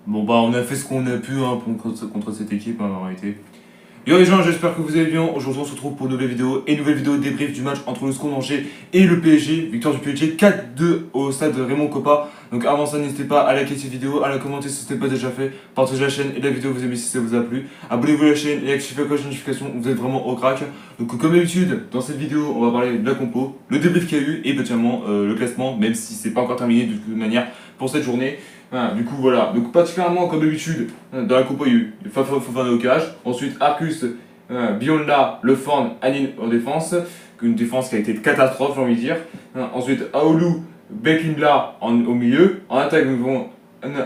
Bon bah on a fait ce qu'on a pu hein, contre cette équipe hein, en réalité. Yo les gens, j'espère que vous allez bien. Aujourd'hui on se retrouve pour une nouvelle vidéo et une nouvelle vidéo débrief du match entre le SCO Angers et le PSG. Victoire du PSG 4-2 au stade Raymond Kopa. Donc avant ça n'hésitez pas à liker cette vidéo, à la commenter si ce n'est pas déjà fait, partagez la chaîne et la vidéo vous aimez si ça vous a plu. Abonnez-vous à la chaîne et activez la cloche de notification, vous êtes vraiment au crack. Donc comme d'habitude, dans cette vidéo on va parler de la compo, le débrief qu'il y a eu et potentiellement le classement, même si c'est pas encore terminé de toute manière pour cette journée. Du coup voilà, donc particulièrement comme d'habitude, dans la compo il y a eu Fofana au cage, ensuite Arcus, Bionda, Leforn, Anin en défense, une défense qui a été catastrophe j'ai envie de dire. Ensuite Aoulou, Beklimbla au milieu, en attaque nous avons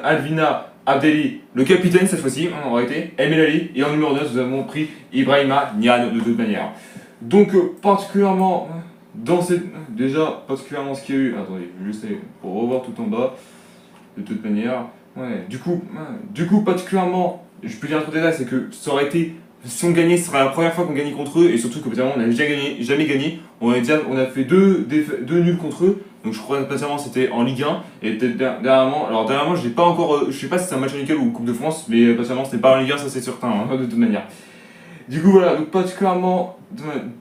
Alvina, Abdelli, le capitaine cette fois-ci, en réalité, Emelali, et en numéro 9 nous avons pris Ibrahima Niane de toute manière. Donc particulièrement dans cette... Déjà particulièrement ce qu'il y a eu... Attendez, je vais juste aller pour revoir tout en bas. De toute manière, du coup, particulièrement, je peux dire un truc détail, c'est que ça aurait été, si on gagnait, ce serait la première fois qu'on gagnait contre eux, et surtout que on n'a jamais gagné, on a fait deux nuls contre eux, donc je crois que c'était en Ligue 1, et dernièrement, je n'ai pas encore, je sais pas si c'est un match amical ou Coupe de France, mais particulièrement c'était pas en Ligue 1, ça c'est certain, hein, de toute manière. Du coup voilà, donc particulièrement,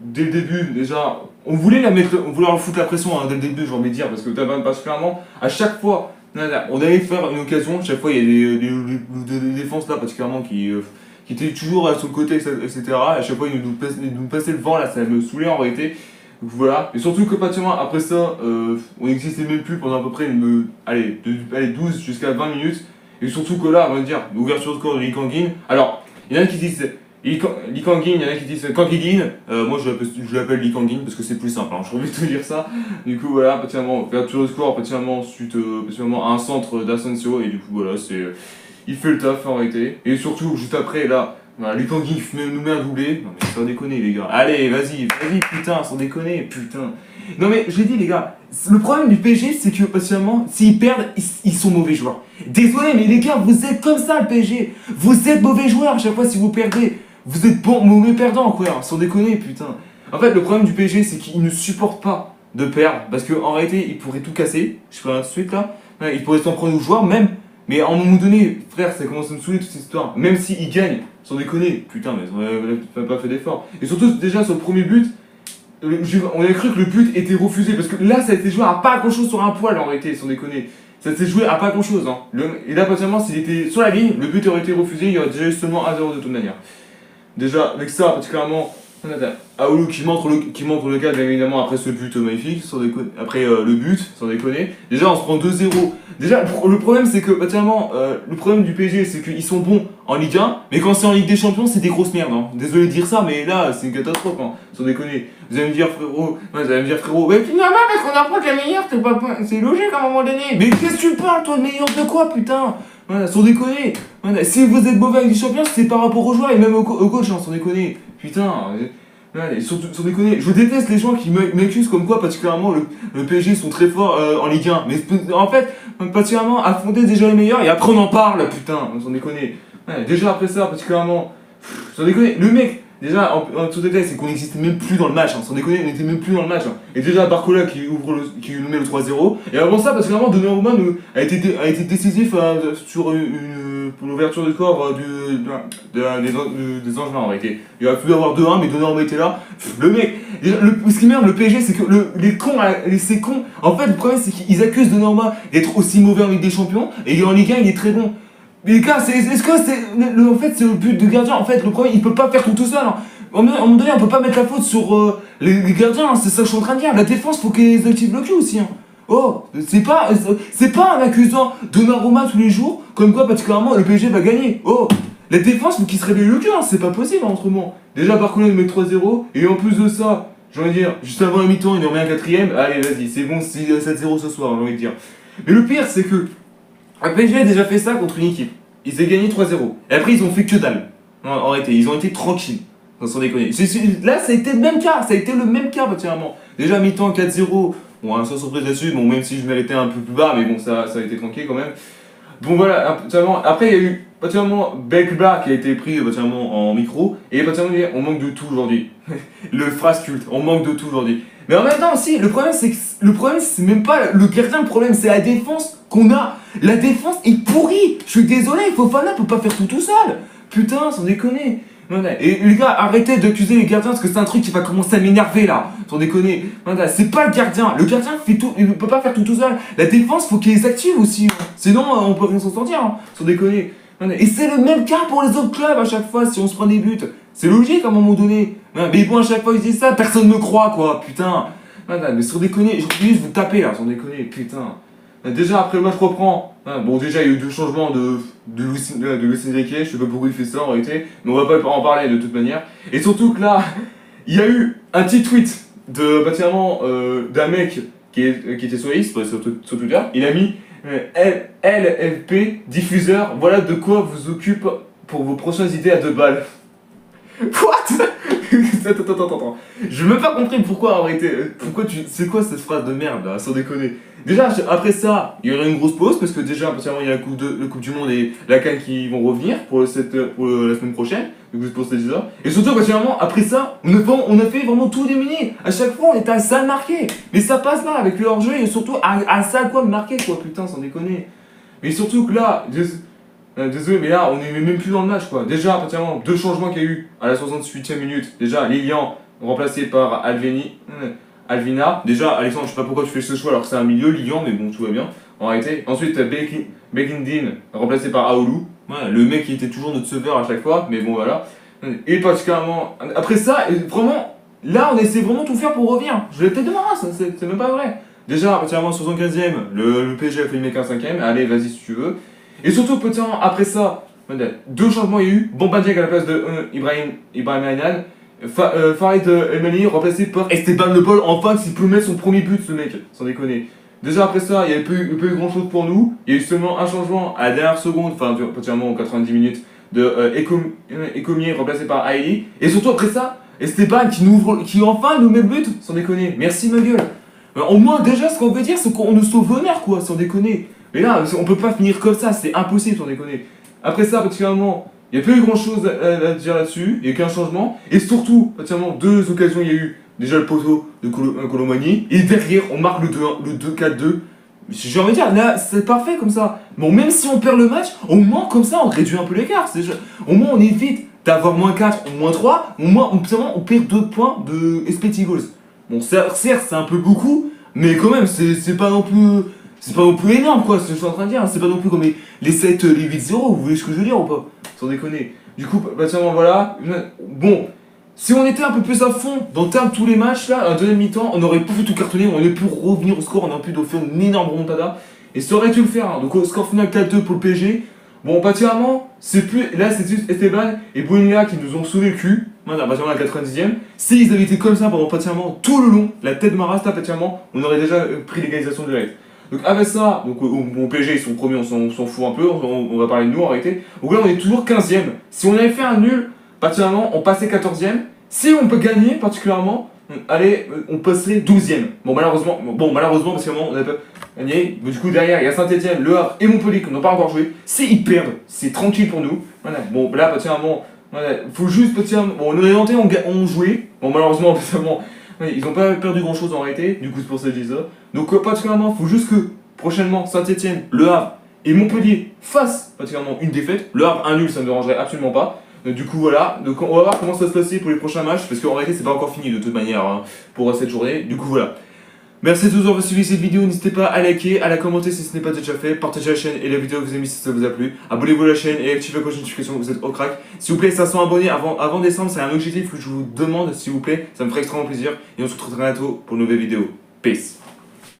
dès le début, déjà, on voulait leur foutre la pression hein, dès le début, j'ai envie de dire, parce que particulièrement, à chaque fois, on allait faire une occasion, chaque fois il y a des défenses là particulièrement qui étaient toujours sur le côté, etc. À chaque fois ils nous passaient le vent là, ça me saoulait en réalité. Donc voilà, et surtout que pratiquement après ça, on n'existait même plus pendant à peu près 12 jusqu'à 20 minutes. Et surtout que là, on va dire, l'ouverture de score de Lee Kangin. Alors, il y en a qui disent Lee Kangin, il y en a qui disent Kangin. Moi je l'appelle Lee Kangin parce que c'est plus simple, hein, j'ai envie de te dire ça. Du coup voilà, particulièrement, ouverture de score, particulièrement suite à un centre d'Asensio. Et du coup voilà, il fait le taf en réalité. Et surtout, juste après, là, voilà, Lee Kangin nous met un doublé. Non mais sans déconner les gars. Allez, vas-y, putain, sans déconner, putain. Non mais je l'ai dit les gars, le problème du PSG c'est que patiemment, s'ils perdent, ils sont mauvais joueurs. Désolé mais les gars, vous êtes comme ça le PSG. Vous êtes mauvais joueurs à chaque fois si vous perdez. Vous êtes mauvais perdants quoi, sans déconner putain. En fait le problème du PSG c'est qu'ils ne supportent pas de perdre. Parce qu'en réalité ils pourraient tout casser, je ferai tout de suite là. Ils pourraient s'en prendre aux joueurs même. Mais à un moment donné, frère, ça commence à me saouler toute cette histoire. Même s'ils gagnent, sans déconner, putain mais ils n'ont pas fait d'effort. Et surtout déjà sur le premier but, on a cru que le but était refusé parce que là ça a été joué à pas grand chose sur un poil en réalité, sans déconner. Ça s'est joué à pas grand chose. Hein. Et là, potentiellement, s'il était sur la ligne, le but aurait été refusé, il y aurait déjà eu seulement 1-0 de toute manière. Déjà, avec ça, particulièrement, Aoulou qui montre le cadre, bien évidemment, après ce but magnifique, sans déconner, après le but, sans déconner. Déjà, on se prend 2-0. Déjà, le problème, c'est que, particulièrement, le problème du PSG, c'est qu'ils sont bons en Ligue 1, mais quand c'est en Ligue des Champions, c'est des grosses merdes. Hein. Désolé de dire ça, mais là, c'est une catastrophe, hein, sans déconner. Vous allez me dire, frérot, mais finalement, parce qu'on apprend que la meilleure, c'est logique à un moment donné. Mais qu'est-ce que tu parles, toi, de meilleur de quoi, putain? Voilà, sans déconner. Voilà, si vous êtes mauvais avec des champions, c'est par rapport aux joueurs et même au coach, hein, sans déconner. Putain, voilà, sans déconner. Je déteste les gens qui m'accusent comme quoi, particulièrement, le PSG sont très forts en Ligue 1. Mais en fait, particulièrement, affronter déjà les meilleurs et après on en parle, putain, sans déconner. Voilà, déjà après ça, particulièrement, sans déconner, le mec. Déjà, en tout détail, c'est qu'on n'existait même plus dans le match, hein. Sans déconner, on n'était même plus dans le match. Hein. Et déjà, Barcola qui nous met le 3-0. Et avant ça, parce que vraiment, Donnarumma a été décisif pour l'ouverture du score des Angevins en réalité. Il aurait pu avoir 2-1, mais Donnarumma était là. Le mec, ce qui merde, le PSG, c'est que ces cons, en fait, le problème, c'est qu'ils accusent Donnarumma d'être aussi mauvais en Ligue des Champions, et en Ligue 1, il est très bon. Mais les gars, est-ce que en fait, c'est le but de gardien. En fait, le problème, il peut pas faire tout seul. Hein. À un moment donné, on peut pas mettre la faute sur les gardiens. Hein. C'est ça que je suis en train de dire. La défense, faut qu'ils activent le cul aussi. Hein. Oh, c'est pas en accusant Donnarumma tous les jours, comme quoi, particulièrement, le PSG va gagner. Oh, la défense, faut qu'ils se réveillent le cul. Hein. C'est pas possible, hein, autrement. Déjà, Barcola, il met 3-0. Et en plus de ça, j'ai envie de dire, juste avant la mi-temps, il nous remet un quatrième. Allez, vas-y, c'est bon, c'est 7-0 ce soir, j'ai envie de dire. Mais le pire, c'est que le PSG a déjà fait ça contre une équipe. Ils ont gagné 3-0. Et après, ils ont fait que dalle. En réalité, ils ont été tranquilles. Sans déconner. Là, ça a été le même cas. Ça a été le même cas, particulièrement. Déjà, mi-temps 4-0. Bon, sans surprise là-dessus. Bon, même si je méritais un peu plus bas, mais bon, ça a été tranquille quand même. Bon, voilà. Après, il y a eu, particulièrement, Bekba qui a été pris, particulièrement, en micro. Et particulièrement, on manque de tout aujourd'hui. Le phrase culte. On manque de tout aujourd'hui. Mais en même temps aussi, le problème c'est même pas le gardien, le problème c'est la défense qu'on a. La défense est pourrie. Je suis désolé, Fofana peut pas faire tout seul. Putain, sans déconner. Voilà. Et les gars, arrêtez d'accuser les gardiens parce que c'est un truc qui va commencer à m'énerver là. Sans déconner. Voilà. C'est pas le gardien. Le gardien fait tout, il peut pas faire tout seul. La défense, faut qu'il les active aussi. Sinon, on peut rien s'en sortir. Hein. Sans déconner. Voilà. Et c'est le même cas pour les autres clubs à chaque fois si on se prend des buts. C'est logique à un moment donné. Voilà. Mais bon, à chaque fois ils disent ça, personne me croit quoi. Putain. Voilà. Mais sans déconner, je vais juste vous taper là. Sans déconner. Putain. Déjà après le match reprend. Bon déjà il y a eu 2 changements de Luis Enrique, je sais pas pourquoi il fait ça en réalité, mais on va pas en parler de toute manière. Et surtout que là, il y a eu un petit tweet de d'un mec qui était sur X, sur Twitter, il a mis LFP diffuseur, voilà de quoi vous occupe pour vos prochaines idées à 2 balles. What? Attends. Je n'ai même pas compris pourquoi en réalité. C'est quoi cette phrase de merde là, sans déconner. Déjà, après ça, il y aura une grosse pause parce que déjà, particulièrement, il y a la Coupe du Monde et la CAN qui vont revenir pour la semaine prochaine. Du coup, c'est pour cette heures. Et surtout, particulièrement, après ça, on a fait vraiment tout éliminer. À chaque fois, on était à ça de marquer. Mais ça passe là avec le hors-jeu et surtout à ça quoi de marquer quoi, putain, sans déconner. Mais surtout que là, désolé, mais là, on est même plus dans le match, quoi. Déjà, particulièrement, 2 changements qu'il y a eu à la 68e minute. Déjà, Lilian, remplacé par Alvina. Déjà, Alexandre, je sais pas pourquoi tu fais ce choix alors que c'est un milieu, Lilian, mais bon, tout va bien. En réalité. Ensuite, Bekindin, remplacé par Aoulou. Voilà, le mec qui était toujours notre sauveur à chaque fois, mais bon, voilà. Et particulièrement, après ça, vraiment, là, on essaie vraiment de tout faire pour revenir. Je l'ai peut-être de ma race, c'est même pas vrai. Déjà, particulièrement, 75e, le PSG a fait le mec à 5e. Allez, vas-y si tu veux. Et surtout, petit après ça, 2 changements il y a eu. Bomba Dieng à la place de Ibrahim Aynal. Farid El Mani remplacé par Esteban Le Paul. Enfin, s'il peut mettre son premier but, ce mec, sans déconner. Déjà après ça, il n'y a pas eu grand chose pour nous. Il y a eu seulement un changement à la dernière seconde, enfin, particulièrement aux 90 minutes, de Ecomier remplacé par Haïli. Et surtout après ça, Esteban qui enfin nous met le but, sans déconner. Merci ma gueule. Au moins, déjà, ce qu'on veut dire, c'est qu'on nous sauve l'honneur, quoi, sans déconner. Mais là, on peut pas finir comme ça, c'est impossible, sans déconner. Après ça, particulièrement, il n'y a pas eu grand chose à dire là-dessus, il n'y a qu'un changement. Et surtout, particulièrement, 2 occasions, il y a eu déjà le poteau de Colomani. Et derrière, on marque le 2-4-2. J'ai envie de dire, là, c'est parfait comme ça. Bon, même si on perd le match, au moins, comme ça, on réduit un peu l'écart. Au moins, on évite d'avoir -4 ou -3. Au moins, on perd 2 points de expected goals. Bon, certes, c'est un peu beaucoup, mais quand même, c'est pas non plus. C'est pas non plus énorme quoi, ce que je suis en train de dire, c'est pas non plus comme les 7, les 8-0, vous voyez ce que je veux dire ou pas? Sans déconner. Du coup, voilà. Bon, si on était un peu plus à fond dans tous les matchs là, à la deuxième mi-temps, on aurait pu tout cartonner, on aurait pu revenir au score, on aurait pu faire une énorme remontada. Et ça aurait dû le faire, hein. Donc au score final 4-2 pour le PSG. Bon, particulièrement, c'est plus. Là, c'est juste Esteban et Bounia qui nous ont sauvé le cul. Voilà, particulièrement à la 90e. S'ils avaient été comme ça pendant particulièrement tout le long, la tête de Maras, là, particulièrement, on aurait déjà pris l'égalisation de live. Donc avec ça, mon PSG ils sont premiers, on s'en fout un peu, on va parler de nous en réalité. Donc là on est toujours 15e. Si on avait fait un nul, particulièrement on passait 14e. Si on peut gagner particulièrement, allez, on passerait 12e. Bon malheureusement parce qu'on n'a pas gagné. Mais du coup derrière il y a Saint-Etienne, Le Havre et Montpellier qui n'ont pas encore joué. Si ils perdent, c'est tranquille pour nous. Voilà. Bon là particulièrement, voilà, faut juste particulièrement. Bon on est orienté, on jouait. Bon malheureusement particulièrement. Ils n'ont pas perdu grand chose en réalité, du coup c'est pour ça que je dis ça. Donc particulièrement, il faut juste que prochainement Saint-Etienne, Le Havre et Montpellier fassent particulièrement une défaite. Le Havre, un nul, ça ne me dérangerait absolument pas. Du coup voilà, donc on va voir comment ça va se passer pour les prochains matchs, parce qu'en réalité c'est pas encore fini de toute manière hein, pour cette journée. Du coup voilà. Merci à tous d'avoir suivi cette vidéo, n'hésitez pas à liker, à la commenter si ce n'est pas déjà fait, partagez la chaîne et la vidéo que vous avez mise si ça vous a plu, abonnez-vous à la chaîne et activez la cloche de notification, vous êtes au crack. S'il vous plaît, 500 abonnés avant décembre, c'est un objectif que je vous demande s'il vous plaît, ça me ferait extrêmement plaisir et on se retrouve très bientôt pour une nouvelle vidéo. Peace.